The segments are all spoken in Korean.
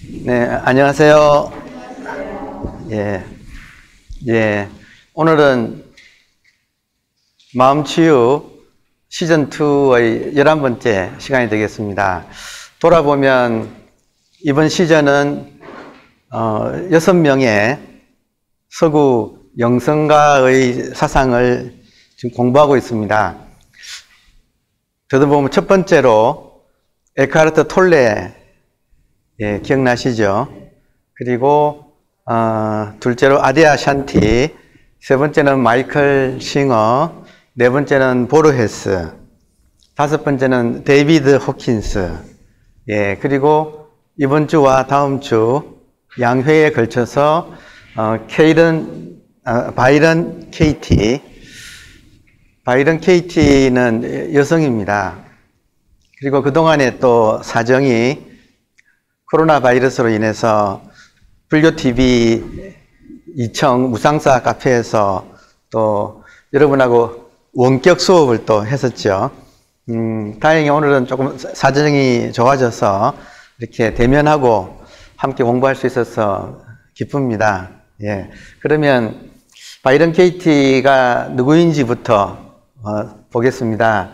네, 안녕하세요. 오늘은 마음치유 시즌2의 11번째 시간이 되겠습니다. 돌아보면 이번 시즌은 6명의 서구 영성가의 사상을 지금 공부하고 있습니다. 저도 보면 첫 번째로 에카르트 톨레, 기억나시죠? 그리고 둘째로 아디아 샨티, 세 번째는 마이클 싱어, 네 번째는 보르헤스, 다섯 번째는 데이비드 호킨스, 그리고 이번 주와 다음 주 양회에 걸쳐서 바이런 케이티는 여성입니다. 그리고 그동안에 또 사정이 코로나 바이러스로 인해서 불교TV 2청 무상사 카페에서 또 여러분하고 원격 수업을 또 했었죠. 다행히 오늘은 조금 사정이 좋아져서 이렇게 대면하고 함께 공부할 수 있어서 기쁩니다. 그러면 바이런 케이티가 누구인지부터 보겠습니다.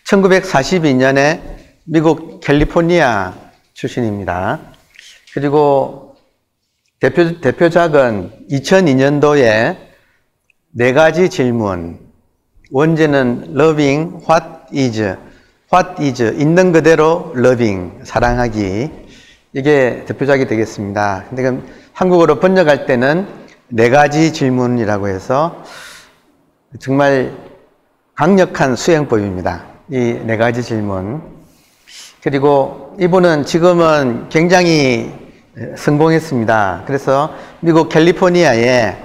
1942년에 미국 캘리포니아 출신입니다. 그리고 대표작은 2002년도에 네 가지 질문, 원제는 loving what is 있는 그대로 loving 사랑하기, 이게 대표작이 되겠습니다. 근데 한국어로 번역할 때는 네 가지 질문이라고 해서 정말 강력한 수행법입니다. 이 네 가지 질문. 그리고 이분은 지금은 굉장히 성공했습니다. 그래서 미국 캘리포니아에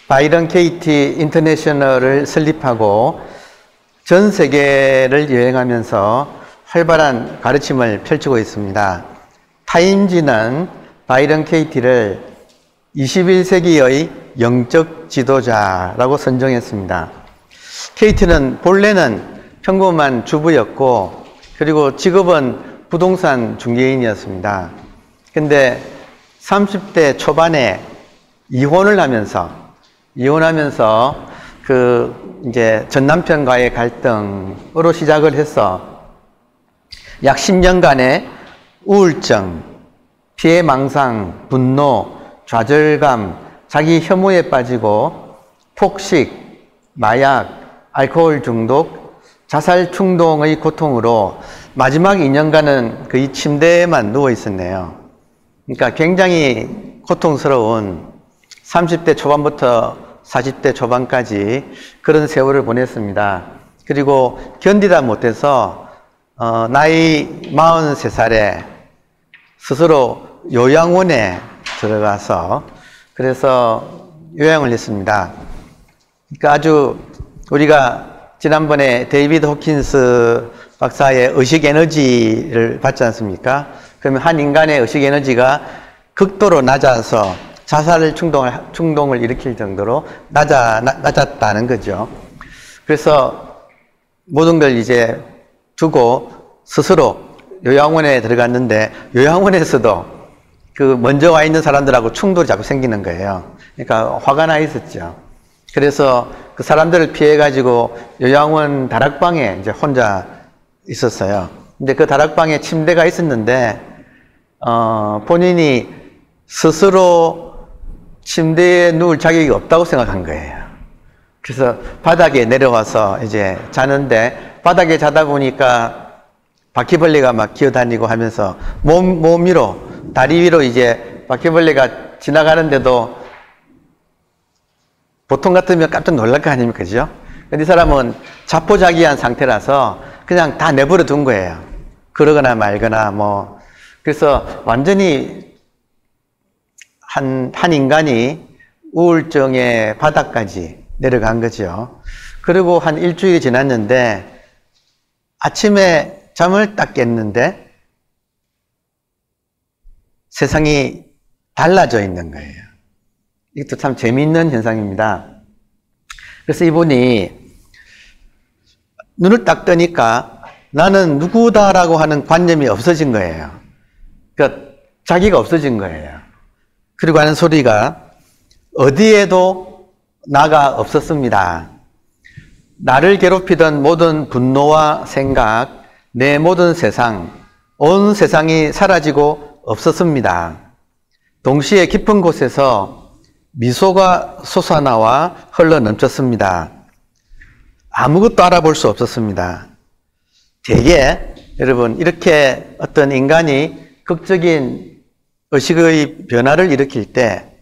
바이런 케이티 인터내셔널을 설립하고 전 세계를 여행하면서 활발한 가르침을 펼치고 있습니다. 타임지는 바이런 케이티를 21세기의 영적 지도자라고 선정했습니다. 케이티는 본래는 평범한 주부였고, 그리고 직업은 부동산 중개인이었습니다. 근데 30대 초반에 이혼하면서 이제 전 남편과의 갈등으로 시작을 해서 약 10년간의 우울증, 피해망상, 분노, 좌절감, 자기 혐오에 빠지고 폭식, 마약, 알코올 중독, 자살 충동의 고통으로 마지막 2년간은 거의 침대에만 누워 있었네요. 그러니까 굉장히 고통스러운 30대 초반부터 40대 초반까지 그런 세월을 보냈습니다. 그리고 견디다 못해서 나이 43살에 스스로 요양원에 들어가서 그래서 요양을 했습니다. 그러니까 아주 우리가 지난번에 데이비드 호킨스 박사의 의식 에너지를 봤지 않습니까? 그러면 한 인간의 의식 에너지가 극도로 낮아서 자살 충동을 일으킬 정도로 낮았다는 거죠. 그래서 모든 걸 이제 두고 스스로 요양원에 들어갔는데, 요양원에서도 그 먼저 와 있는 사람들하고 충돌이 자꾸 생기는 거예요. 그러니까 화가 나 있었죠. 그래서 그 사람들을 피해가지고 요양원 다락방에 이제 혼자 있었어요. 근데 그 다락방에 침대가 있었는데, 본인이 스스로 침대에 누울 자격이 없다고 생각한 거예요. 그래서 바닥에 내려와서 이제 자는데, 바닥에 자다 보니까 바퀴벌레가 막 기어다니고 하면서 몸 위로, 다리 위로 이제 바퀴벌레가 지나가는데도 보통 같으면 깜짝 놀랄 거 아닙니까? 그죠? 근데 이 사람은 자포자기한 상태라서 그냥 다 내버려 둔 거예요. 그러거나 말거나 뭐. 그래서 완전히 한 인간이 우울증의 바닥까지 내려간 거죠. 그리고 한 일주일이 지났는데 아침에 잠을 딱 깼는데 세상이 달라져 있는 거예요. 이것도 참 재미있는 현상입니다. 그래서 이분이 눈을 딱 뜨니까 나는 누구다라고 하는 관념이 없어진 거예요. 그러니까 자기가 없어진 거예요. 그리고 하는 소리가 어디에도 나가 없었습니다. 나를 괴롭히던 모든 분노와 생각, 내 모든 세상, 온 세상이 사라지고 없었습니다. 동시에 깊은 곳에서 미소가 솟아나와 흘러넘쳤습니다. 아무것도 알아볼 수 없었습니다. 대개 여러분 이렇게 어떤 인간이 극적인 의식의 변화를 일으킬 때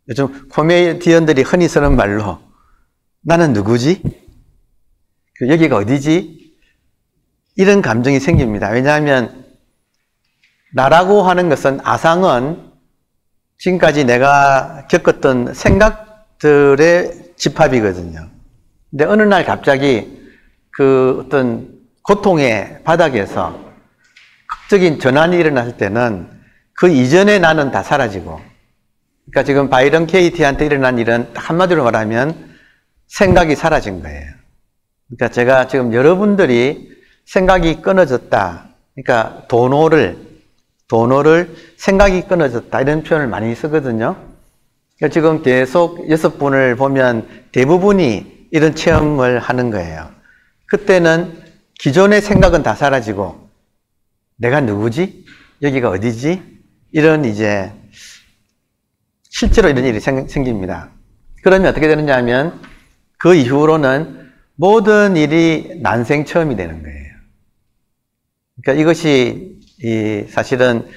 요즘 코미디언들이 흔히 쓰는 말로 나는 누구지? 여기가 어디지? 이런 감정이 생깁니다. 왜냐하면 나라고 하는 것은 아상은 지금까지 내가 겪었던 생각들의 집합이거든요. 근데 어느 날 갑자기 그 어떤 고통의 바닥에서 극적인 전환이 일어났을 때는 그 이전의 나는 다 사라지고, 그러니까 지금 바이런 케이티한테 일어난 일은 한마디로 말하면 생각이 사라진 거예요. 그러니까 제가 지금 여러분들이 생각이 끊어졌다, 그러니까 도노를 생각이 끊어졌다 이런 표현을 많이 쓰거든요. 그러니까 지금 계속 6분을 보면 대부분이 이런 체험을 하는 거예요. 그때는 기존의 생각은 다 사라지고 내가 누구지? 여기가 어디지? 이런 이제 실제로 이런 일이 생깁니다. 그러면 어떻게 되느냐 하면 그 이후로는 모든 일이 난생 처음이 되는 거예요. 그러니까 이것이 사실은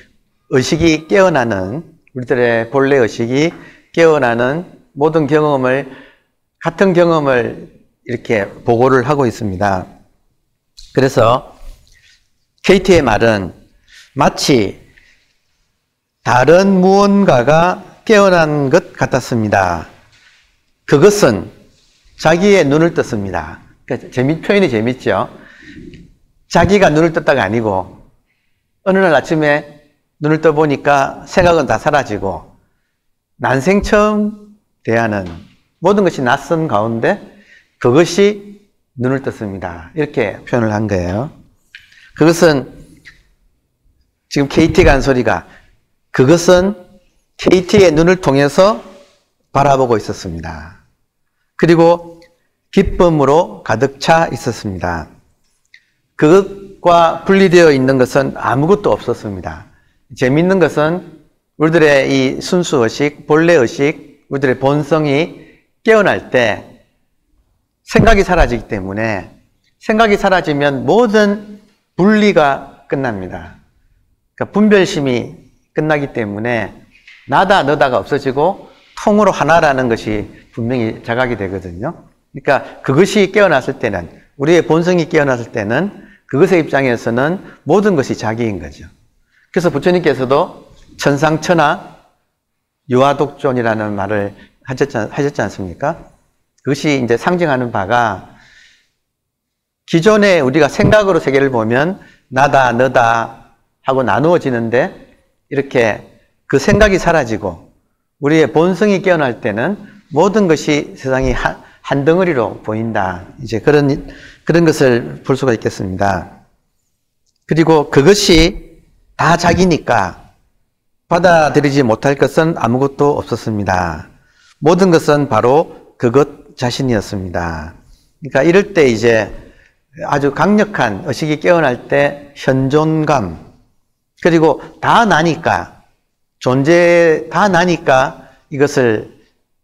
의식이 깨어나는, 우리들의 본래 의식이 깨어나는 모든 경험을, 같은 경험을 이렇게 보고를 하고 있습니다. 그래서 KT의 말은 마치 다른 무언가가 깨어난 것 같았습니다. 그것은 자기의 눈을 떴습니다. 그러니까 표현이 재밌죠? 자기가 눈을 떴다가 아니고 어느 날 아침에 눈을 떠보니까 생각은 다 사라지고 난생 처음 대하는 모든 것이 낯선 가운데 그것이 눈을 떴습니다. 이렇게 표현을 한 거예요. 그것은 지금 KT가 한 소리가 그것은 KT의 눈을 통해서 바라보고 있었습니다. 그리고 기쁨으로 가득 차 있었습니다. 그것과 분리되어 있는 것은 아무것도 없었습니다. 재미있는 것은 우리들의 이 순수의식, 본래의식, 우리들의 본성이 깨어날 때 생각이 사라지기 때문에 생각이 사라지면 모든 분리가 끝납니다. 그러니까 분별심이 끝나기 때문에 나다 너다가 없어지고 통으로 하나라는 것이 분명히 자각이 되거든요. 그러니까 그것이 깨어났을 때는, 우리의 본성이 깨어났을 때는 그것의 입장에서는 모든 것이 자기인 거죠. 그래서 부처님께서도 천상천하 유아독존이라는 말을 하셨지 않습니까? 그것이 이제 상징하는 바가 기존에 우리가 생각으로 세계를 보면 나다 너다 하고 나누어지는데 이렇게 그 생각이 사라지고 우리의 본성이 깨어날 때는 모든 것이 세상이 한 덩어리로 보인다. 이제 그런 것을 볼 수가 있겠습니다. 그리고 그것이 다 자기니까 받아들이지 못할 것은 아무것도 없었습니다. 모든 것은 바로 그것 자신이었습니다. 그러니까 이럴 때 이제 아주 강력한 의식이 깨어날 때 현존감, 그리고 다 나니까, 다 나니까 이것을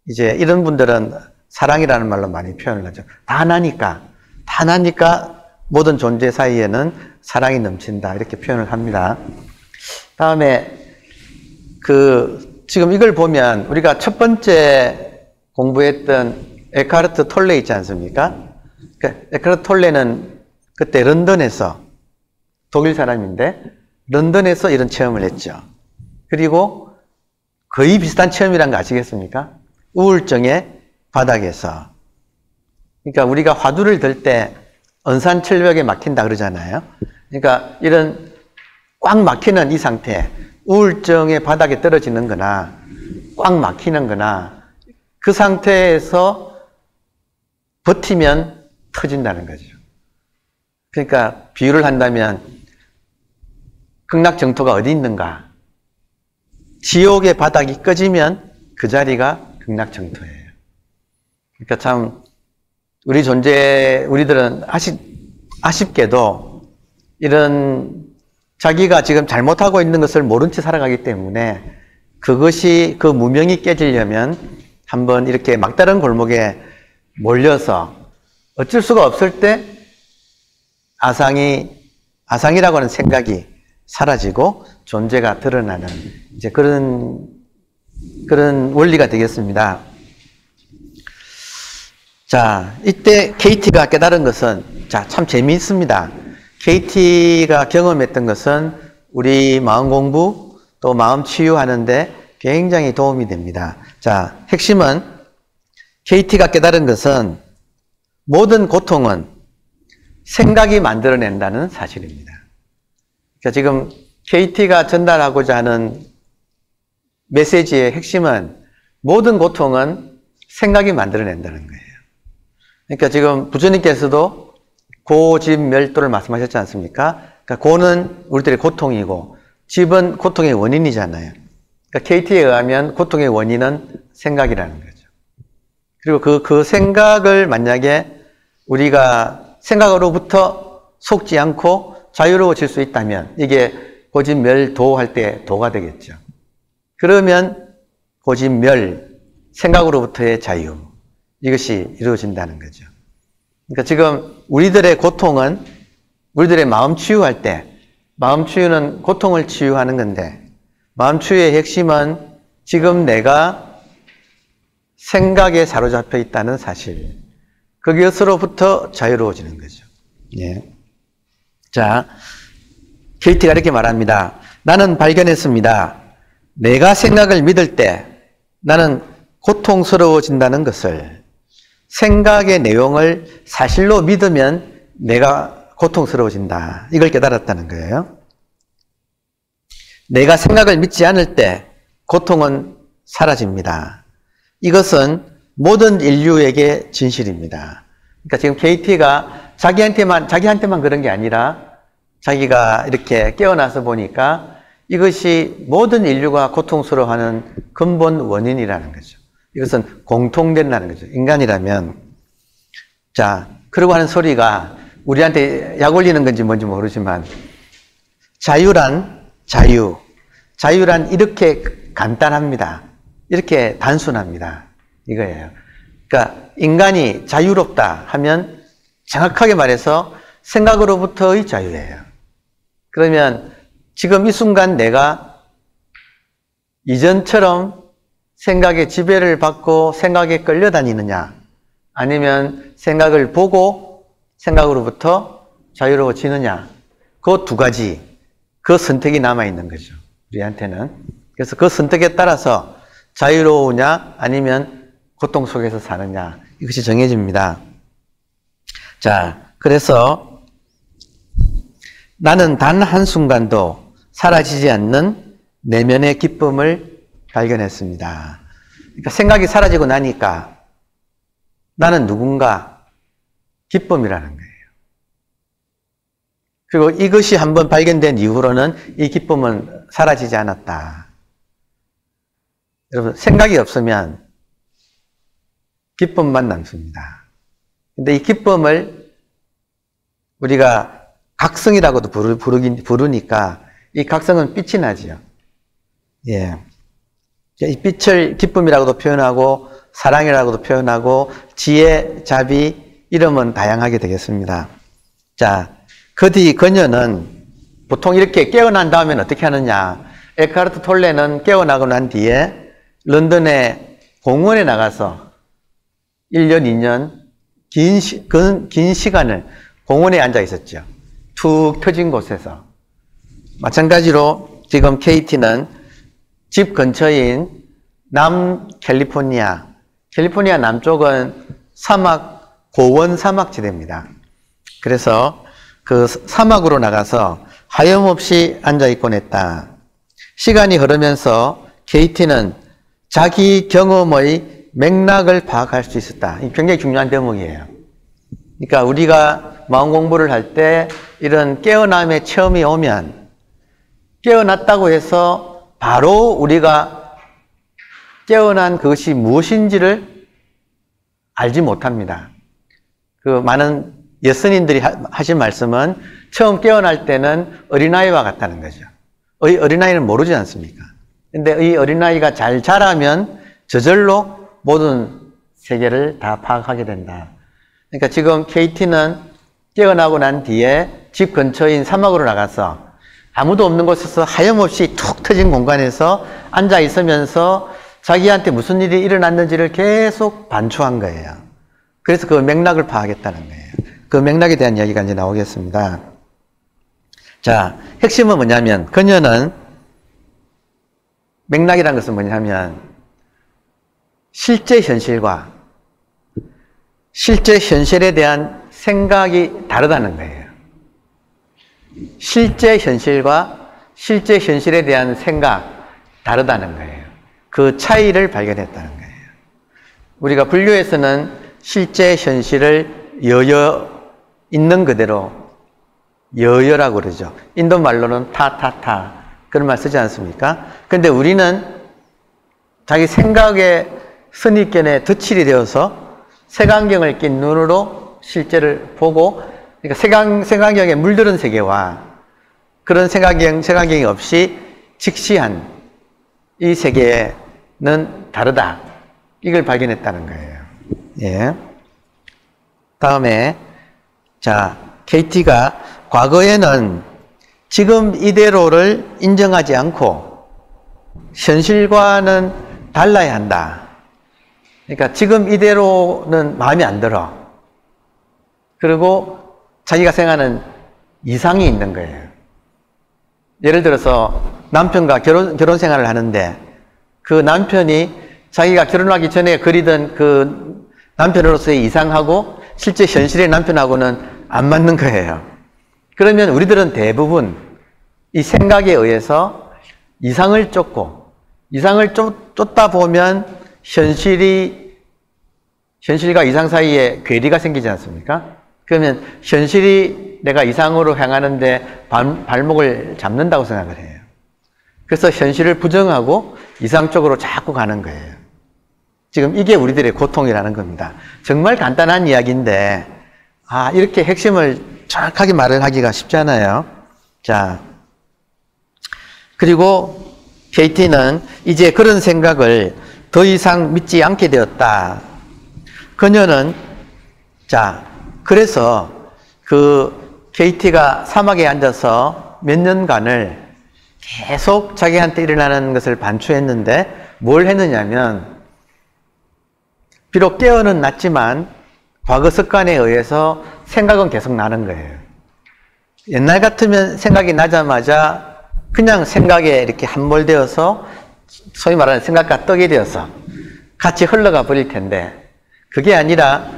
이제 이런 분들은 사랑이라는 말로 많이 표현을 하죠. 다 나니까 모든 존재 사이에는 사랑이 넘친다. 이렇게 표현을 합니다. 다음에 지금 이걸 보면 우리가 첫 번째 공부했던 에카르트 톨레 있지 않습니까? 에카르트 톨레는 그때 런던에서, 독일 사람인데 런던에서 이런 체험을 했죠. 그리고 거의 비슷한 체험이란 거 아시겠습니까? 우울증의 바닥에서. 그러니까 우리가 화두를 들 때 언산철벽에 막힌다 그러잖아요. 그러니까 이런 꽉 막히는 이 상태, 우울증의 바닥에 떨어지는 거나 꽉 막히는 거나 그 상태에서 버티면 터진다는 거죠. 그러니까 비유를 한다면 극락정토가 어디 있는가? 지옥의 바닥이 꺼지면 그 자리가 극락정토예요. 그러니까 참 우리들은 아쉽게도 이런 자기가 지금 잘못하고 있는 것을 모른 채 살아가기 때문에 그것이 그 무명이 깨지려면 한번 이렇게 막다른 골목에 몰려서 어쩔 수가 없을 때 아상이라고 하는 생각이 사라지고 존재가 드러나는 이제 그런 원리가 되겠습니다. 자, 이때 KT가 깨달은 것은 참 재미있습니다. KT가 경험했던 것은 우리 마음 공부 또 마음 치유하는데 굉장히 도움이 됩니다. 자, 핵심은 KT가 깨달은 것은 모든 고통은 생각이 만들어낸다는 사실입니다. 그러니까 지금 KT가 전달하고자 하는 메시지의 핵심은 모든 고통은 생각이 만들어낸다는 거예요. 그러니까 지금 부처님께서도 고집멸도를 말씀하셨지 않습니까? 그러니까 고는 우리들의 고통이고 집은 고통의 원인이잖아요. 그러니까 KT에 의하면 고통의 원인은 생각이라는 거죠. 그리고 그 생각을 만약에 우리가 생각으로부터 속지 않고 자유로워질 수 있다면 이게 고집멸도 할 때 도가 되겠죠. 그러면 고집멸, 생각으로부터의 자유, 이것이 이루어진다는 거죠. 그러니까 지금 우리들의 고통은 우리들의 마음 치유할 때, 마음 치유는 고통을 치유하는 건데, 마음 치유의 핵심은 지금 내가 생각에 사로잡혀 있다는 사실, 그것으로부터 자유로워지는 거죠. 예. 자, KT가 이렇게 말합니다. 나는 발견했습니다. 내가 생각을 믿을 때 나는 고통스러워진다는 것을, 생각의 내용을 사실로 믿으면 내가 고통스러워진다. 이걸 깨달았다는 거예요. 내가 생각을 믿지 않을 때 고통은 사라집니다. 이것은 모든 인류에게 진실입니다. 그러니까 지금 KT가 자기한테만 그런 게 아니라 자기가 이렇게 깨어나서 보니까 이것이 모든 인류가 고통스러워하는 근본 원인이라는 거죠. 이것은 공통된다는 거죠. 인간이라면. 자, 그러고 하는 소리가 우리한테 약 올리는 건지 뭔지 모르지만 자유란 이렇게 간단합니다. 이렇게 단순합니다. 이거예요. 그러니까 인간이 자유롭다 하면 정확하게 말해서 생각으로부터의 자유예요. 그러면 지금 이 순간 내가 이전처럼 생각의 지배를 받고 생각에 끌려다니느냐, 아니면 생각을 보고 생각으로부터 자유로워지느냐, 그 두 가지, 그 선택이 남아있는 거죠. 우리한테는. 그래서 그 선택에 따라서 자유로우냐 아니면 고통 속에서 사느냐, 이것이 정해집니다. 자, 그래서 나는 단 한순간도 사라지지 않는 내면의 기쁨을 발견했습니다. 그러니까 생각이 사라지고 나니까 나는 누군가, 기쁨이라는 거예요. 그리고 이것이 한번 발견된 이후로는 이 기쁨은 사라지지 않았다. 여러분, 생각이 없으면 기쁨만 남습니다. 근데 이 기쁨을 우리가 각성이라고도 부르니까 이 각성은 빛이 나지요. 예. 이 빛을 기쁨이라고도 표현하고 사랑이라고도 표현하고 지혜, 자비, 이름은 다양하게 되겠습니다. 자, 그 뒤 그녀는 보통 이렇게 깨어난 다음엔 어떻게 하느냐. 에크하르트 톨레는 깨어나고 난 뒤에 런던의 공원에 나가서 1년, 2년 긴 시간을 공원에 앉아 있었죠. 툭 터진 곳에서. 마찬가지로 지금 KT는 집 근처인 캘리포니아 남쪽은 고원 사막지대입니다. 그래서 그 사막으로 나가서 하염없이 앉아있곤 했다. 시간이 흐르면서 KT는 자기 경험의 맥락을 파악할 수 있었다. 이 굉장히 중요한 대목이에요. 그러니까 우리가 마음 공부를 할 때 이런 깨어남의 체험이 오면 깨어났다고 해서 바로 우리가 깨어난 그것이 무엇인지를 알지 못합니다. 그 많은 예수님들이 하신 말씀은 처음 깨어날 때는 어린아이와 같다는 거죠. 어린아이는 모르지 않습니까? 근데 이 어린아이가 잘 자라면 저절로 모든 세계를 다 파악하게 된다. 그러니까 지금 KT는 깨어나고 난 뒤에 집 근처인 사막으로 나가서 아무도 없는 곳에서 하염없이 툭 트진 공간에서 앉아 있으면서 자기한테 무슨 일이 일어났는지를 계속 반추한 거예요. 그래서 그 맥락을 파악했다는 거예요. 그 맥락에 대한 이야기가 이제 나오겠습니다. 자, 핵심은 뭐냐면, 그녀는 맥락이라는 것은 뭐냐면, 실제 현실과 실제 현실에 대한 생각이 다르다는 거예요. 실제 현실과 실제 현실에 대한 생각, 다르다는 거예요. 그 차이를 발견했다는 거예요. 우리가 불교에서는 실제 현실을 있는 그대로 여여라고 그러죠. 인도 말로는 타타타 그런 말 쓰지 않습니까? 그런데 우리는 자기 생각의 선입견에 덧칠이 되어서 색안경을 낀 눈으로 실제를 보고, 그러니까 색안경에 물들은 세계와 그런 색안경이 없이 직시한 이 세계는 다르다. 이걸 발견했다는 거예요. 예. 다음에, 자, KT가 과거에는 지금 이대로를 인정하지 않고 현실과는 달라야 한다. 그러니까 지금 이대로는 마음에 안 들어. 그리고 자기가 생각하는 이상이 있는 거예요. 예를 들어서 남편과 결혼 생활을 하는데 그 남편이 자기가 결혼하기 전에 그리던 그 남편으로서의 이상하고 실제 현실의 남편하고는 안 맞는 거예요. 그러면 우리들은 대부분 이 생각에 의해서 이상을 쫓고, 이상을 쫓다 보면 현실과 이상 사이에 괴리가 생기지 않습니까? 그러면 현실이 내가 이상으로 향하는데 발목을 잡는다고 생각을 해요. 그래서 현실을 부정하고 이상 쪽으로 자꾸 가는 거예요. 지금 이게 우리들의 고통이라는 겁니다. 정말 간단한 이야기인데, 이렇게 핵심을 정확하게 말을 하기가 쉽잖아요. 자, 그리고 KT는 이제 그런 생각을 더 이상 믿지 않게 되었다. 그녀는, 자, 그래서 그 KT가 사막에 앉아서 몇 년간을 계속 자기한테 일어나는 것을 반추했는데 뭘 했느냐면, 비록 깨어는 났지만 과거 습관에 의해서 생각은 계속 나는 거예요. 옛날 같으면 생각이 나자마자 그냥 생각에 이렇게 함몰되어서 소위 말하는 생각과 떡이 되어서 같이 흘러가 버릴 텐데, 그게 아니라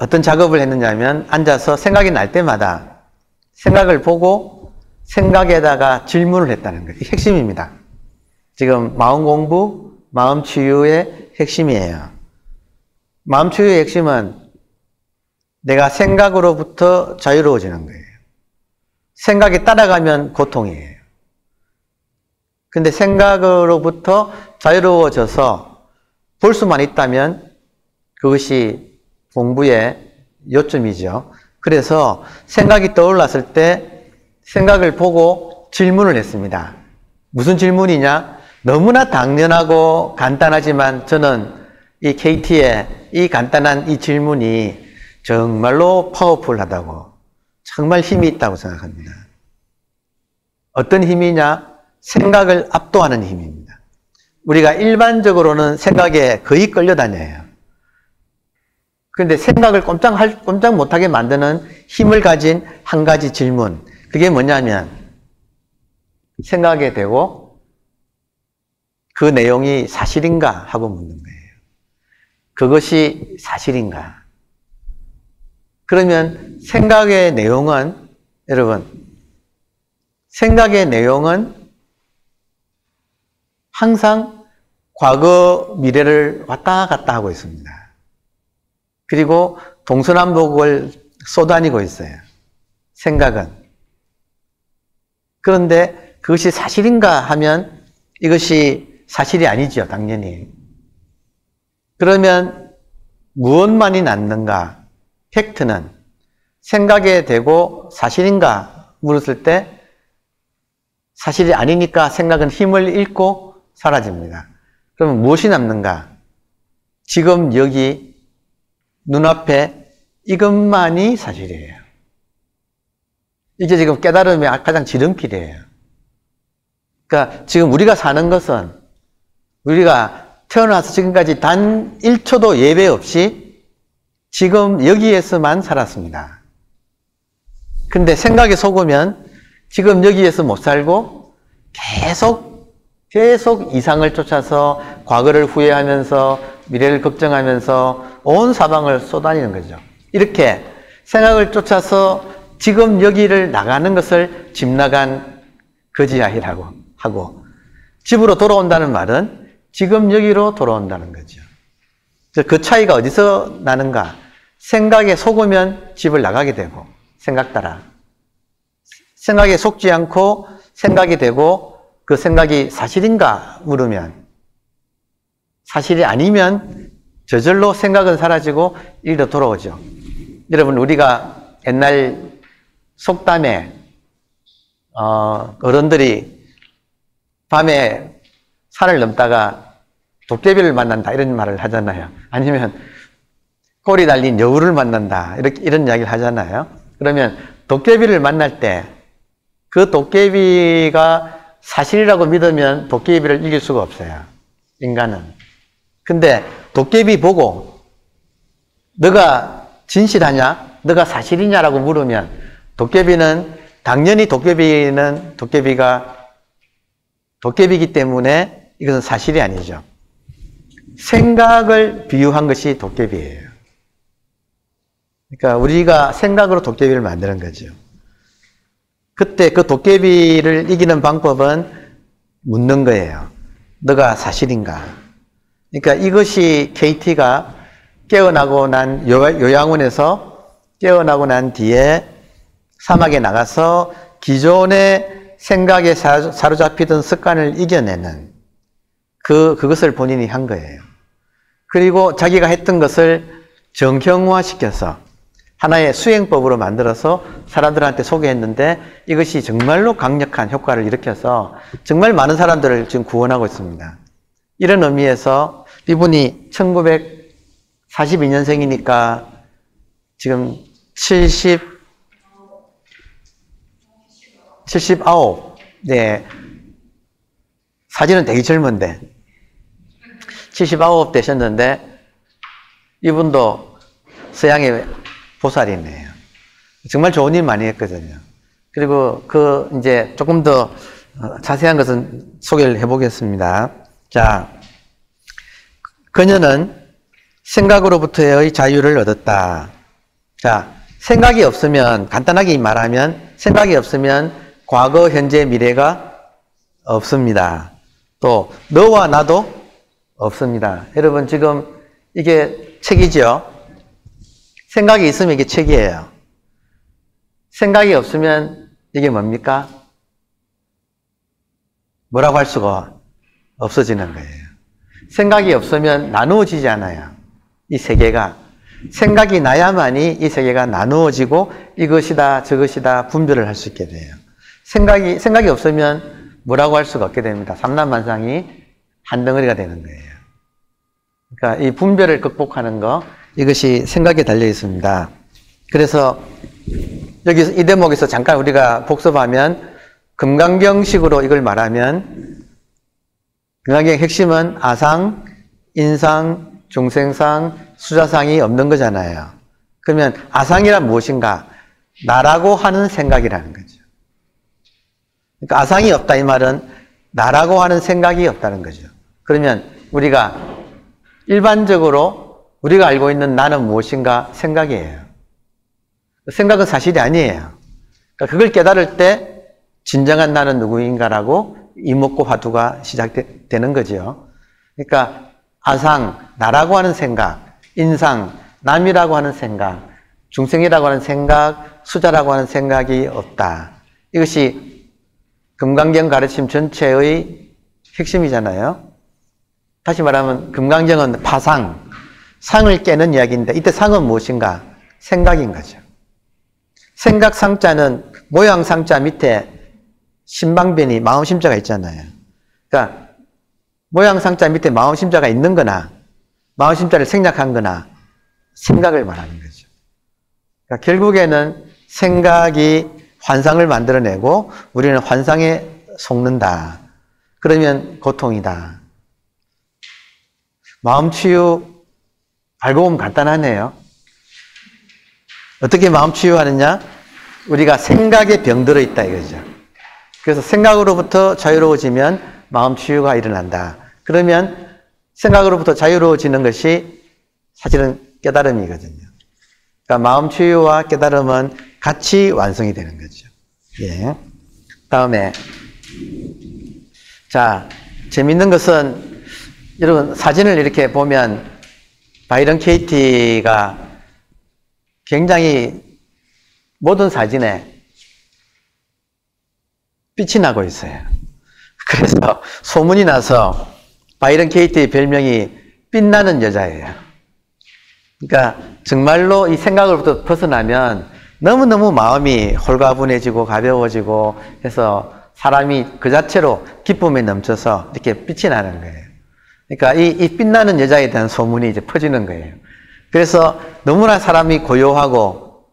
어떤 작업을 했느냐면 앉아서 생각이 날 때마다 생각을 보고 생각에다가 질문을 했다는 거예요. 핵심입니다. 지금 마음 공부, 마음 치유의 핵심이에요. 마음 치유의 핵심은 내가 생각으로부터 자유로워지는 거예요. 생각에 따라가면 고통이에요. 근데 생각으로부터 자유로워져서 볼 수만 있다면 그것이 공부의 요점이죠. 그래서 생각이 떠올랐을 때 생각을 보고 질문을 했습니다. 무슨 질문이냐? 너무나 당연하고 간단하지만 저는 이 KT의 이 간단한 이 질문이 정말로 파워풀하다고, 정말 힘이 있다고 생각합니다. 어떤 힘이냐? 생각을 압도하는 힘입니다. 우리가 일반적으로는 생각에 거의 끌려다녀요. 그런데 생각을 꼼짝 못하게 만드는 힘을 가진 한 가지 질문, 그게 뭐냐면 생각에 대고 그 내용이 사실인가 하고 묻는 거예요. 그것이 사실인가? 그러면 생각의 내용은, 여러분, 생각의 내용은 항상 과거, 미래를 왔다 갔다 하고 있습니다. 그리고 동서남북을 쏘다니고 있어요. 생각은. 그런데 그것이 사실인가 하면 이것이 사실이 아니죠, 당연히. 그러면 무엇만이 낫는가? 팩트는 생각에 대고 사실인가 물었을 때 사실이 아니니까 생각은 힘을 잃고 사라집니다. 그러면 무엇이 남는가? 지금 여기 눈앞에 이것만이 사실이에요. 이게 지금 깨달음의 가장 지름길이에요. 그러니까 지금 우리가 사는 것은 우리가 태어나서 지금까지 단 1초도 예외 없이 지금 여기에서만 살았습니다. 근데 생각에 속으면 지금 여기에서 못 살고 계속 이상을 쫓아서 과거를 후회하면서 미래를 걱정하면서 온 사방을 쏘다니는 거죠. 이렇게 생각을 쫓아서 지금 여기를 나가는 것을 집 나간 거지아이라고 하고, 집으로 돌아온다는 말은 지금 여기로 돌아온다는 거죠. 그 차이가 어디서 나는가? 생각에 속으면 집을 나가게 되고, 생각 따라. 생각에 속지 않고 생각이 되고, 그 생각이 사실인가 물으면, 사실이 아니면 저절로 생각은 사라지고 이리로 돌아오죠. 여러분, 우리가 옛날 속담에 어른들이 밤에 산을 넘다가 도깨비를 만난다 이런 말을 하잖아요. 아니면 꼬리 달린 여우를 만난다 이런 이야기를 하잖아요. 그러면 도깨비를 만날 때 그 도깨비가 사실이라고 믿으면 도깨비를 이길 수가 없어요, 인간은. 근데 도깨비 보고 너가 진실하냐? 너가 사실이냐라고 물으면 도깨비는 당연히 도깨비가 도깨비이기 때문에 이것은 사실이 아니죠. 생각을 비유한 것이 도깨비예요. 그러니까 우리가 생각으로 도깨비를 만드는 거죠. 그때 그 도깨비를 이기는 방법은 묻는 거예요. 너가 사실인가? 그러니까 이것이 KT가 깨어나고 난 요양원에서 깨어나고 난 뒤에 사막에 나가서 기존의 생각에 사로잡히던 습관을 이겨내는 그것을 본인이 한 거예요. 그리고 자기가 했던 것을 정형화시켜서 하나의 수행법으로 만들어서 사람들한테 소개했는데 이것이 정말로 강력한 효과를 일으켜서 정말 많은 사람들을 지금 구원하고 있습니다. 이런 의미에서 이분이 1942년생이니까 지금 79. 네. 사진은 되게 젊은데 79 되셨는데 이분도 서양의 보살이네요. 정말 좋은 일 많이 했거든요. 그리고 이제 조금 더 자세한 것은 소개를 해보겠습니다. 자, 그녀는 생각으로부터의 자유를 얻었다. 자, 생각이 없으면, 간단하게 말하면, 생각이 없으면 과거, 현재, 미래가 없습니다. 또, 너와 나도 없습니다. 여러분, 지금 이게 책이죠? 생각이 있으면 이게 책이에요. 생각이 없으면 이게 뭡니까? 뭐라고 할 수가 없어지는 거예요. 생각이 없으면 나누어지지 않아요. 이 세계가. 생각이 나야만이 이 세계가 나누어지고 이것이다 저것이다 분별을 할 수 있게 돼요. 생각이 없으면 뭐라고 할 수가 없게 됩니다. 삼란만상이 한 덩어리가 되는 거예요. 그러니까 이 분별을 극복하는 거, 이것이 생각에 달려 있습니다. 그래서 여기 이 대목에서 잠깐 우리가 복습하면 금강경식으로 이걸 말하면 금강경 핵심은 아상, 인상, 중생상, 수자상이 없는 거잖아요. 그러면 아상이란 무엇인가? 나라고 하는 생각이라는 거죠. 그러니까 아상이 없다 이 말은 나라고 하는 생각이 없다는 거죠. 그러면 우리가 일반적으로 우리가 알고 있는 나는 무엇인가? 생각이에요. 생각은 사실이 아니에요. 그러니까 그걸 깨달을 때 진정한 나는 누구인가라고 이목고 화두가 시작되는 거죠. 그러니까 아상, 나라고 하는 생각, 인상, 남이라고 하는 생각, 중생이라고 하는 생각, 수자라고 하는 생각이 없다. 이것이 금강경 가르침 전체의 핵심이잖아요. 다시 말하면 금강정은 파상, 상을 깨는 이야기인데 이때 상은 무엇인가? 생각인 거죠. 생각 상자는 모양 상자 밑에 심방변이 마음 심자가 있잖아요. 그러니까 모양 상자 밑에 마음 심자가 있는 거나 마음 심자를 생략한 거나 생각을 말하는 거죠. 그러니까 결국에는 생각이 환상을 만들어내고 우리는 환상에 속는다. 그러면 고통이다. 마음 치유 알고 보면 간단하네요. 어떻게 마음 치유하느냐? 우리가 생각에 병들어 있다 이거죠. 그래서 생각으로부터 자유로워지면 마음 치유가 일어난다. 그러면 생각으로부터 자유로워지는 것이 사실은 깨달음이거든요. 그러니까 마음 치유와 깨달음은 같이 완성이 되는 거죠. 예. 다음에 자, 재밌는 것은 여러분 사진을 이렇게 보면 바이런 케이티가 굉장히 모든 사진에 빛이 나고 있어요. 그래서 소문이 나서 바이런 케이티의 별명이 빛나는 여자예요. 그러니까 정말로 이 생각으로부터 벗어나면 너무너무 마음이 홀가분해지고 가벼워지고 해서 사람이 그 자체로 기쁨에 넘쳐서 이렇게 빛이 나는 거예요. 그러니까 이 빛나는 여자에 대한 소문이 이제 퍼지는 거예요. 그래서 너무나 사람이 고요하고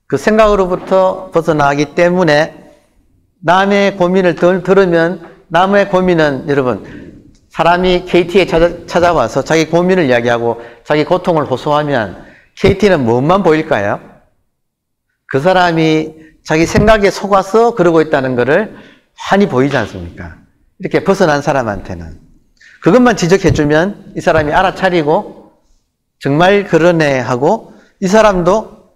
그 생각으로부터 벗어나기 때문에 남의 고민을 들으면 남의 고민은 여러분 사람이 KT에 찾아와서 자기 고민을 이야기하고 자기 고통을 호소하면 KT는 무엇만 보일까요? 그 사람이 자기 생각에 속아서 그러고 있다는 것을 환히 보이지 않습니까? 이렇게 벗어난 사람한테는. 그것만 지적해주면 이 사람이 알아차리고 정말 그러네 하고 이 사람도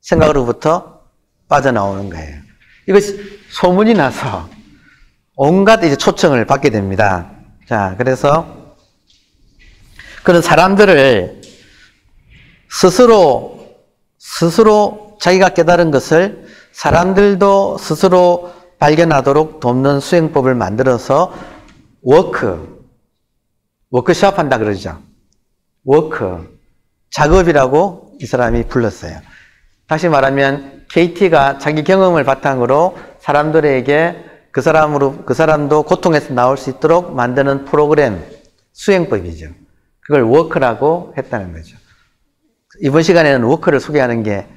생각으로부터 빠져나오는 거예요. 이것이 소문이 나서 온갖 이제 초청을 받게 됩니다. 자, 그래서 그런 사람들을 스스로 자기가 깨달은 것을 사람들도 스스로 발견하도록 돕는 수행법을 만들어서 워크숍 한다 그러죠. 작업이라고 이 사람이 불렀어요. 다시 말하면 KT가 자기 경험을 바탕으로 사람들에게 그 사람도 고통에서 나올 수 있도록 만드는 프로그램, 수행법이죠. 그걸 워크라고 했다는 거죠. 이번 시간에는 워크를 소개하는 게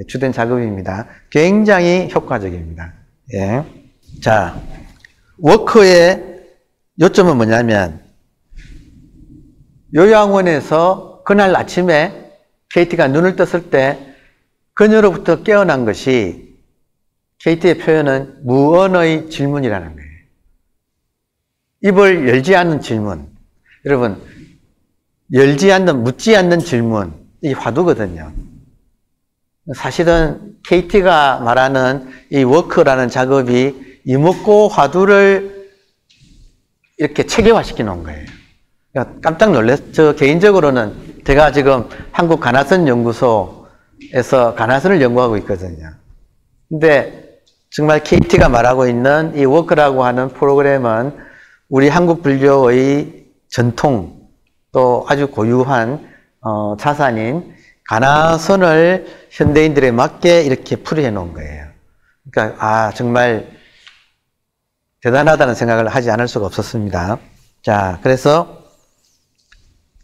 주된 작업입니다. 굉장히 효과적입니다. 예. 자, 워크의 요점은 뭐냐면 요양원에서 그날 아침에 KT가 눈을 떴을 때 그녀로부터 깨어난 것이 KT의 표현은 무언의 질문이라는 거예요. 입을 열지 않는 질문. 여러분, 묻지 않는 질문. 이 화두거든요. 사실은 KT가 말하는 이 워크라는 작업이 이목고 화두를 이렇게 체계화시켜 놓은 거예요. 그러니까 깜짝 놀랐어요. 저 개인적으로는 제가 지금 한국 가나선 연구소에서 가나선을 연구하고 있거든요. 근데 정말 KT가 말하고 있는 이 워크라고 하는 프로그램은 우리 한국 불교의 전통 또 아주 고유한 자산인 가나선을 현대인들에 맞게 이렇게 풀이해 놓은 거예요. 그러니까 정말 대단하다는 생각을 하지 않을 수가 없었습니다. 자, 그래서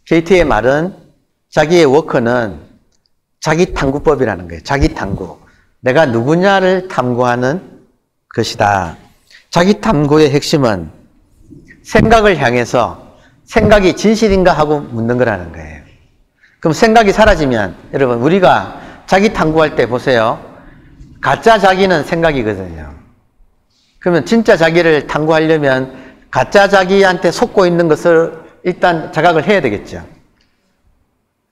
KT의 말은 자기의 워크는 자기 탐구법이라는 거예요. 자기 탐구. 내가 누구냐를 탐구하는 것이다. 자기 탐구의 핵심은 생각을 향해서 생각이 진실인가 하고 묻는 거라는 거예요. 그럼 생각이 사라지면 여러분 우리가 자기 탐구할 때 보세요. 가짜 자기는 생각이거든요. 그러면 진짜 자기를 탐구하려면 가짜 자기한테 속고 있는 것을 일단 자각을 해야 되겠죠.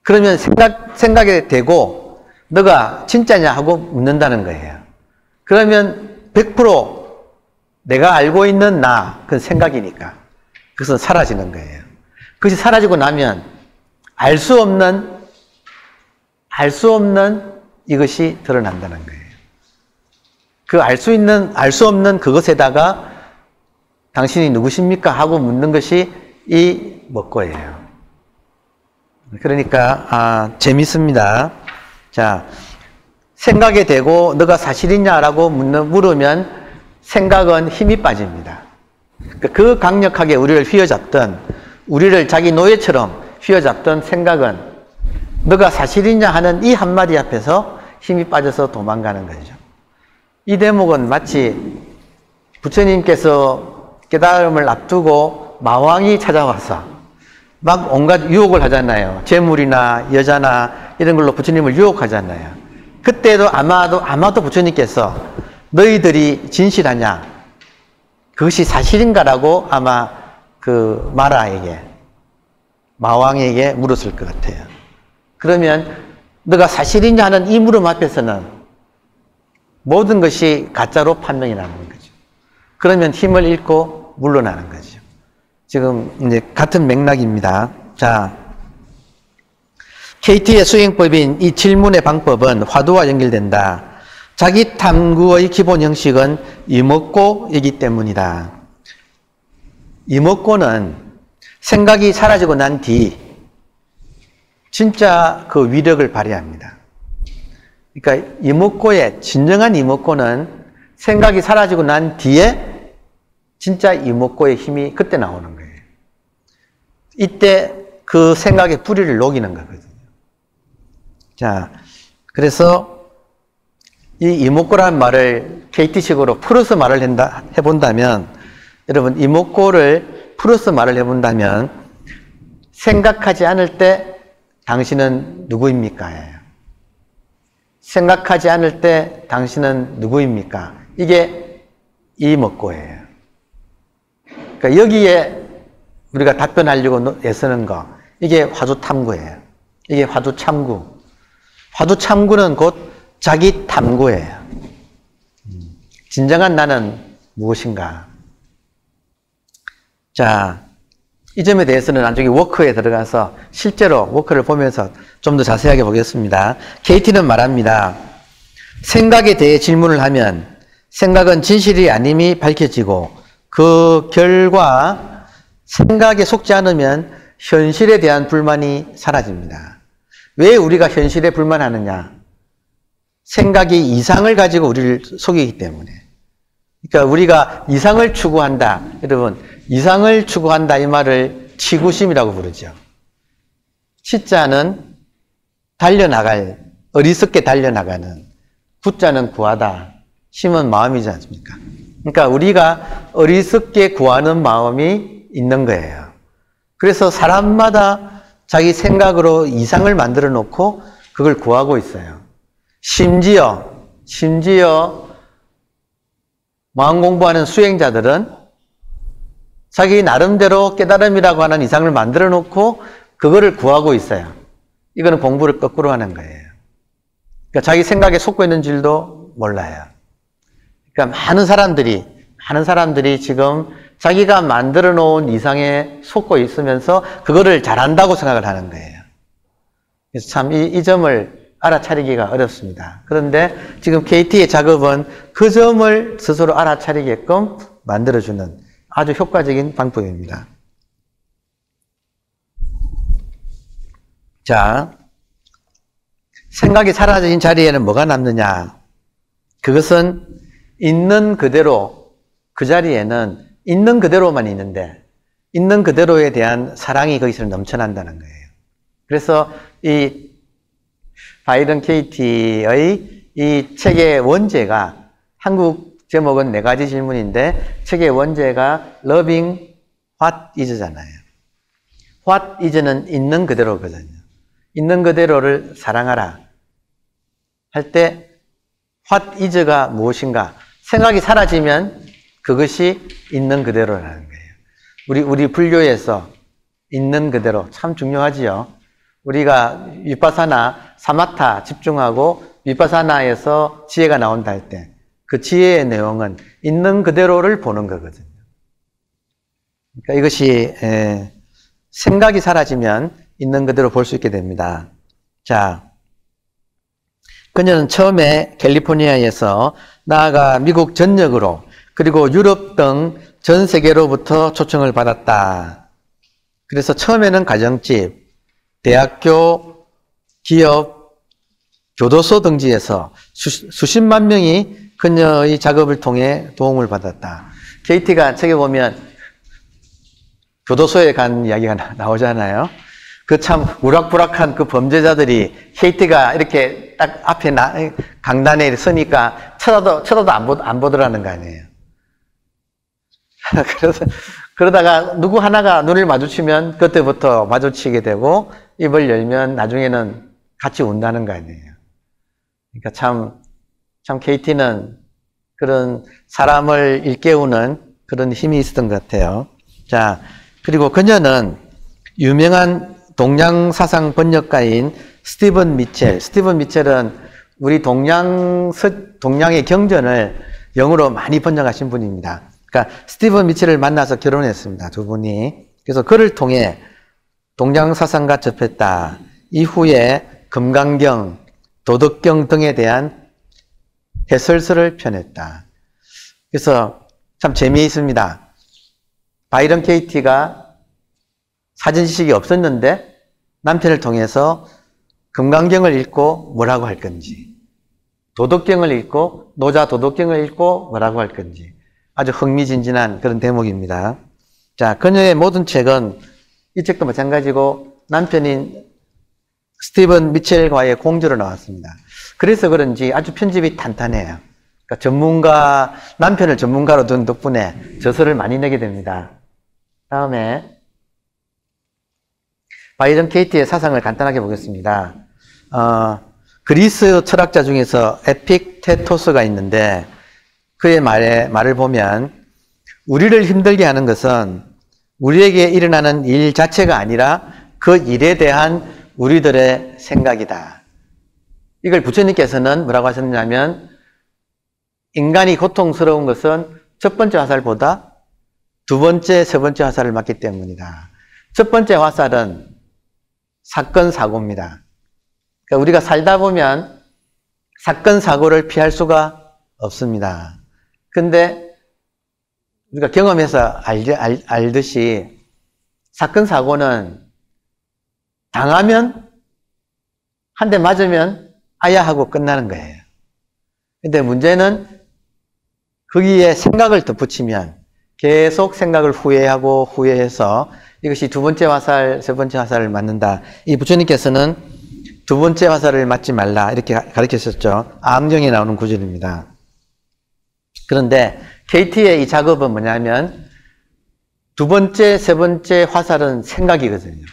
그러면 생각에 대고 너가 진짜냐 하고 묻는다는 거예요. 그러면 100% 내가 알고 있는 나, 그건 생각이니까. 그것은 사라지는 거예요. 그것이 사라지고 나면 알 수 없는 이것이 드러난다는 거예요. 그 알 수 없는 그것에다가 당신이 누구십니까? 하고 묻는 것이 이 먹고예요. 그러니까 재밌습니다. 자, 생각에 대고 너가 사실이냐라고 물으면 생각은 힘이 빠집니다. 그 강력하게 우리를 휘어잡던, 우리를 자기 노예처럼 휘어잡던 생각은 너가 사실이냐 하는 이 한마디 앞에서 힘이 빠져서 도망가는 거죠. 이 대목은 마치 부처님께서 깨달음을 앞두고 마왕이 찾아와서 막 온갖 유혹을 하잖아요. 재물이나 여자나 이런 걸로 부처님을 유혹하잖아요. 그때도 아마도 부처님께서 너희들이 진실하냐? 그것이 사실인가라고 아마 그 마왕에게 물었을 것 같아요. 그러면 너가 사실이냐 하는 이 물음 앞에서는 모든 것이 가짜로 판명이 나는 거죠. 그러면 힘을 잃고 물러나는 거죠. 지금 이제 같은 맥락입니다. 자, KT의 수행법인 이 질문의 방법은 화두와 연결된다. 자기 탐구의 기본 형식은 이목고이기 때문이다. 이목고는 생각이 사라지고 난 뒤 진짜 그 위력을 발휘합니다. 그러니까 이목고의 진정한 이목고는 생각이 사라지고 난 뒤에 진짜 이목고의 힘이 그때 나오는 거예요. 이때 그 생각의 뿌리를 녹이는 거거든요. 자, 그래서 이 이목고라는 말을 KT식으로 풀어서 말을 해본다면, 여러분, 이목고를 풀어서 말을 해본다면, 생각하지 않을 때 당신은 누구입니까? 생각하지 않을 때 당신은 누구입니까? 이게 이목고예요. 그러니까 여기에 우리가 답변하려고 애쓰는 거, 이게 화두탐구예요. 이게 화두참구. 화두참구는 곧 자기 탐구예요. 진정한 나는 무엇인가? 자, 이 점에 대해서는 나중에 워크에 들어가서 실제로 워크를 보면서 좀 더 자세하게 보겠습니다. KT는 말합니다. 생각에 대해 질문을 하면 생각은 진실이 아님이 밝혀지고 그 결과 생각에 속지 않으면 현실에 대한 불만이 사라집니다. 왜 우리가 현실에 불만하느냐? 생각이 이상을 가지고 우리를 속이기 때문에. 그러니까 우리가 이상을 추구한다. 여러분, 이상을 추구한다 이 말을 치구심이라고 부르죠. 치자는 달려나갈, 어리석게 달려나가는, 구자는 구하다, 심은 마음이지 않습니까? 그러니까 우리가 어리석게 구하는 마음이 있는 거예요. 그래서 사람마다 자기 생각으로 이상을 만들어 놓고 그걸 구하고 있어요. 심지어 마음 공부하는 수행자들은 자기 나름대로 깨달음이라고 하는 이상을 만들어 놓고 그거를 구하고 있어요. 이거는 공부를 거꾸로 하는 거예요. 그러니까 자기 생각에 속고 있는 줄도 몰라요. 그러니까 많은 사람들이 지금 자기가 만들어 놓은 이상에 속고 있으면서 그거를 잘한다고 생각을 하는 거예요. 그래서 참 이 점을 알아차리기가 어렵습니다. 그런데 지금 KT의 작업은 그 점을 스스로 알아차리게끔 만들어주는 아주 효과적인 방법입니다. 자, 생각이 사라진 자리에는 뭐가 남느냐? 그것은 있는 그대로, 그 자리에는 있는 그대로만 있는데 있는 그대로에 대한 사랑이 거기서 넘쳐난다는 거예요. 그래서 이 바이런 KT의 이 책의 원제가, 한국 제목은 4가지 질문인데 책의 원제가 Loving What Is잖아요. What Is는 있는 그대로거든요. 있는 그대로를 사랑하라 할 때 What Is가 무엇인가? 생각이 사라지면 그것이 있는 그대로라는 거예요. 우리 불교에서 있는 그대로 참 중요하지요. 우리가 위파사나 사마타 집중하고 위파사나에서 지혜가 나온다 할 때 그 지혜의 내용은 있는 그대로를 보는 거거든요. 그러니까 이것이 생각이 사라지면 있는 그대로 볼 수 있게 됩니다. 자, 그녀는 처음에 캘리포니아에서 나아가 미국 전역으로 그리고 유럽 등 전 세계로부터 초청을 받았다. 그래서 처음에는 가정집, 대학교, 기업, 교도소 등지에서 수십만 명이 그녀의 작업을 통해 도움을 받았다. KT가 책에 보면 교도소에 간 이야기가 나오잖아요. 그 참 우락부락한 그 범죄자들이 KT가 이렇게 딱 앞에 강단에 서니까 쳐다도 안 보더라는 거 아니에요. 그래서 그러다가 누구 하나가 눈을 마주치면 그때부터 마주치게 되고 입을 열면 나중에는 같이 운다는 거 아니에요. 그러니까 참 KT는 그런 사람을 일깨우는 그런 힘이 있었던 것 같아요. 자, 그리고 그녀는 유명한 동양 사상 번역가인 스티븐 미첼은 우리 동양의 경전을 영어로 많이 번역하신 분입니다. 그러니까 스티븐 미첼을 만나서 결혼했습니다. 두 분이. 그래서 그를 통해 동양 사상과 접했다. 이후에 금강경, 도덕경 등에 대한 해설서를 펴냈다. 그래서 참 재미있습니다. 바이런 KT가 사전 지식이 없었는데 남편을 통해서 금강경을 읽고 뭐라고 할 건지, 도덕경을 읽고 노자 도덕경을 읽고 뭐라고 할 건지 아주 흥미진진한 그런 대목입니다. 자, 그녀의 모든 책은 이 책도 마찬가지고 남편인 스티븐 미첼과의 공조로 나왔습니다. 그래서 그런지 아주 편집이 탄탄해요. 그러니까 남편을 전문가로 둔 덕분에 저서를 많이 내게 됩니다. 다음에 바이런 KT의 사상을 간단하게 보겠습니다. 그리스 철학자 중에서 에픽테토스가 있는데 그의 말을 보면 우리를 힘들게 하는 것은 우리에게 일어나는 일 자체가 아니라 그 일에 대한 우리들의 생각이다. 이걸 부처님께서는 뭐라고 하셨냐면 인간이 고통스러운 것은 첫 번째 화살보다 두 번째, 세 번째 화살을 맞기 때문이다. 첫 번째 화살은 사건, 사고입니다. 그러니까 우리가 살다 보면 사건, 사고를 피할 수가 없습니다. 근데 우리가 경험해서 알듯이 사건, 사고는 당하면 한 대 맞으면 아야 하고 끝나는 거예요. 근데 문제는 거기에 생각을 덧붙이면 계속 생각을 후회해서 이것이 두 번째 화살, 세 번째 화살을 맞는다. 이 부처님께서는 두 번째 화살을 맞지 말라 이렇게 가르치셨죠. 암경에 나오는 구절입니다. 그런데 KT의 이 작업은 뭐냐면 두 번째, 세 번째 화살은 생각이거든요.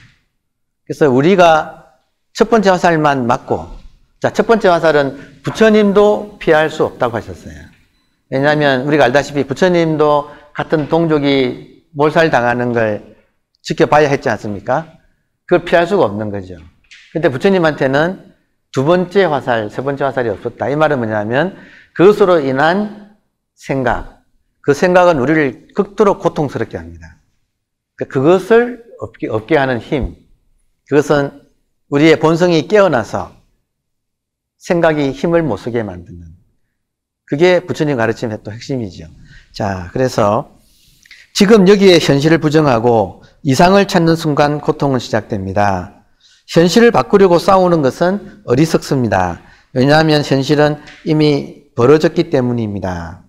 그래서 우리가 첫 번째 화살만 맞고, 자, 첫 번째 화살은 부처님도 피할 수 없다고 하셨어요. 왜냐하면 우리가 알다시피 부처님도 같은 동족이 몰살당하는 걸 지켜봐야 했지 않습니까? 그걸 피할 수가 없는 거죠. 근데 부처님한테는 두 번째 화살, 세 번째 화살이 없었다. 이 말은 뭐냐면 그것으로 인한 생각, 그 생각은 우리를 극도로 고통스럽게 합니다. 그것을 없게 하는 힘, 그것은 우리의 본성이 깨어나서 생각이 힘을 못 쓰게 만드는, 그게 부처님 가르침의 또 핵심이죠. 자, 그래서 지금 여기에 현실을 부정하고 이상을 찾는 순간 고통은 시작됩니다. 현실을 바꾸려고 싸우는 것은 어리석습니다. 왜냐하면 현실은 이미 벌어졌기 때문입니다.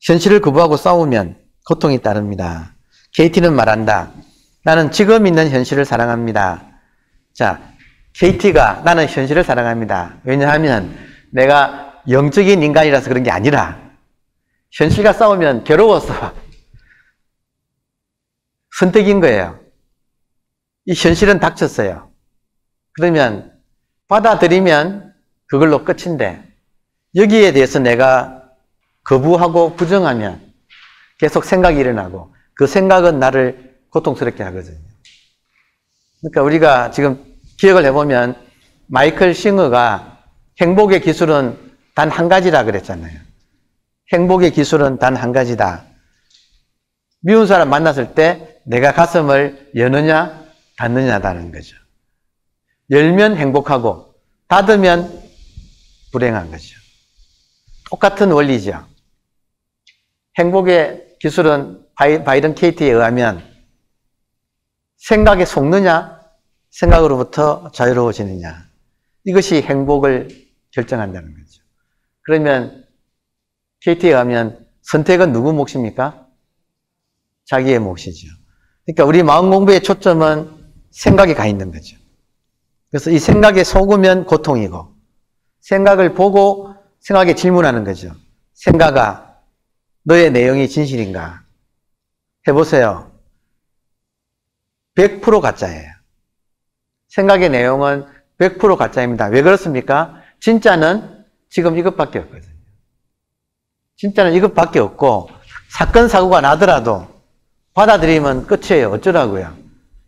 현실을 거부하고 싸우면 고통이 따릅니다. KT는 말한다. 나는 지금 있는 현실을 사랑합니다. 자, KT가 나는 현실을 사랑합니다. 왜냐하면 내가 영적인 인간이라서 그런 게 아니라 현실과 싸우면 괴로워서 선택인 거예요. 이 현실은 닥쳤어요. 그러면 받아들이면 그걸로 끝인데 여기에 대해서 내가 거부하고 부정하면 계속 생각이 일어나고 그 생각은 나를 고통스럽게 하거든요. 그러니까 우리가 지금 기억을 해보면 마이클 싱어가 행복의 기술은 단 한 가지라 그랬잖아요. 행복의 기술은 단 한 가지다. 미운 사람 만났을 때 내가 가슴을 여느냐 닫느냐다는 거죠. 열면 행복하고 닫으면 불행한 거죠. 똑같은 원리죠. 행복의 기술은 바이런 케이티에 의하면 생각에 속느냐, 생각으로부터 자유로워지느냐. 이것이 행복을 결정한다는 거죠. 그러면 케이티에 의하면 선택은 누구 몫입니까? 자기의 몫이죠. 그러니까 우리 마음 공부의 초점은 생각에 가 있는 거죠. 그래서 이 생각에 속으면 고통이고, 생각을 보고 생각에 질문하는 거죠. 생각아, 너의 내용이 진실인가? 해보세요. 100% 가짜예요. 생각의 내용은 100% 가짜입니다. 왜 그렇습니까? 진짜는 지금 이것밖에 없거든요. 진짜는 이것밖에 없고, 사건, 사고가 나더라도 받아들이면 끝이에요. 어쩌라고요?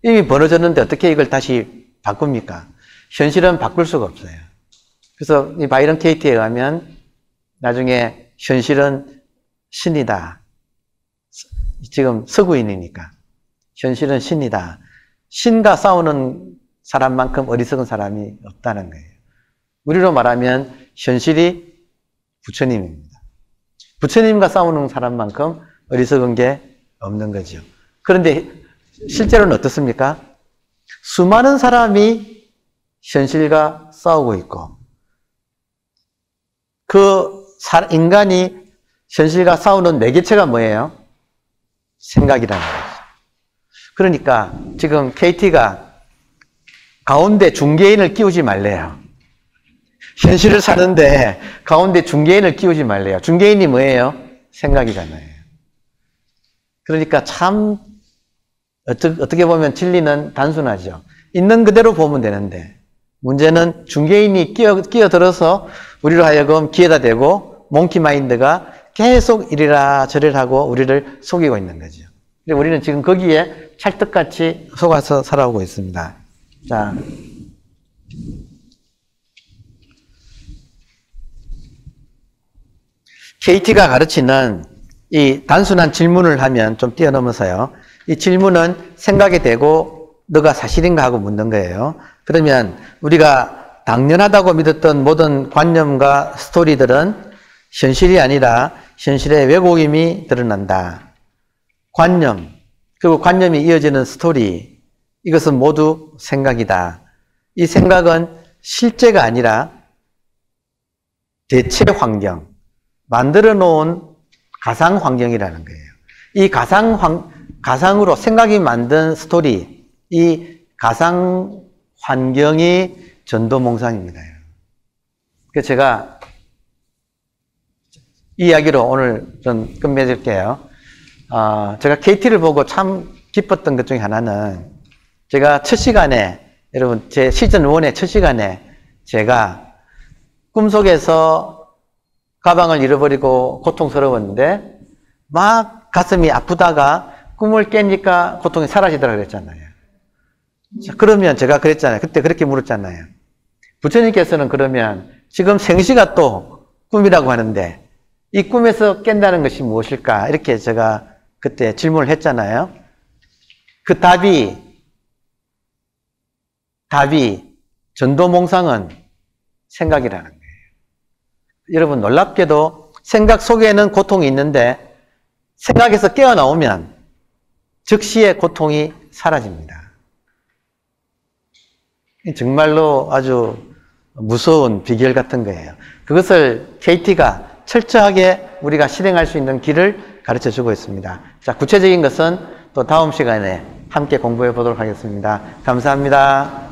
이미 벌어졌는데 어떻게 이걸 다시 바꿉니까? 현실은 바꿀 수가 없어요. 그래서 이 바이런 케이티에 의하면 나중에 현실은 신이다. 지금 서구인이니까. 현실은 신이다. 신과 싸우는 사람만큼 어리석은 사람이 없다는 거예요. 우리로 말하면 현실이 부처님입니다. 부처님과 싸우는 사람만큼 어리석은 게 없는 거죠. 그런데 실제로는 어떻습니까? 수많은 사람이 현실과 싸우고 있고, 그 인간이 현실과 싸우는 매개체가 뭐예요? 생각이라는 거죠. 그러니까 지금 KT가 가운데 중개인을 끼우지 말래요. 현실을 사는데 가운데 중개인을 끼우지 말래요. 중개인이 뭐예요? 생각이잖아요. 그러니까 참 어떻게 보면 진리는 단순하죠. 있는 그대로 보면 되는데 문제는 중개인이 끼어들어서 우리로 하여금 기회다 대고 몽키 마인드가 계속 이리라 저리라 하고 우리를 속이고 있는 거죠. 우리는 지금 거기에 찰떡같이 속아서 살아오고 있습니다. 자, KT가 가르치는 이 단순한 질문을 하면 좀 뛰어넘어서요. 이 질문은 생각에 대고 너가 사실인가 하고 묻는 거예요. 그러면 우리가 당연하다고 믿었던 모든 관념과 스토리들은 현실이 아니라 현실의 왜곡임이 드러난다. 관념, 그리고 관념이 이어지는 스토리, 이것은 모두 생각이다. 이 생각은 실제가 아니라 대체 환경, 만들어 놓은 가상 환경이라는 거예요. 이 가상으로 생각이 만든 스토리, 이 가상 환경이 전도몽상입니다. 그래서 제가 이 이야기로 오늘 좀 끝맺을게요. 제가 KT를 보고 참 기뻤던 것 중에 하나는 제가 첫 시간에, 여러분, 제 시즌 1의 첫 시간에 제가 꿈속에서 가방을 잃어버리고 고통스러웠는데 막 가슴이 아프다가 꿈을 깨니까 고통이 사라지더라 그랬잖아요. 자, 그러면 제가 그랬잖아요. 그때 그렇게 물었잖아요. 부처님께서는 그러면 지금 생시가 또 꿈이라고 하는데 이 꿈에서 깬다는 것이 무엇일까? 이렇게 제가 그때 질문을 했잖아요. 그 답이 전도몽상은 생각이라는 거예요. 여러분 놀랍게도 생각 속에는 고통이 있는데 생각에서 깨어나오면 즉시의 고통이 사라집니다. 정말로 아주 무서운 비결 같은 거예요. 그것을 KT가 철저하게 우리가 실행할 수 있는 길을 가르쳐 주고 있습니다. 자, 구체적인 것은 또 다음 시간에 함께 공부해 보도록 하겠습니다. 감사합니다.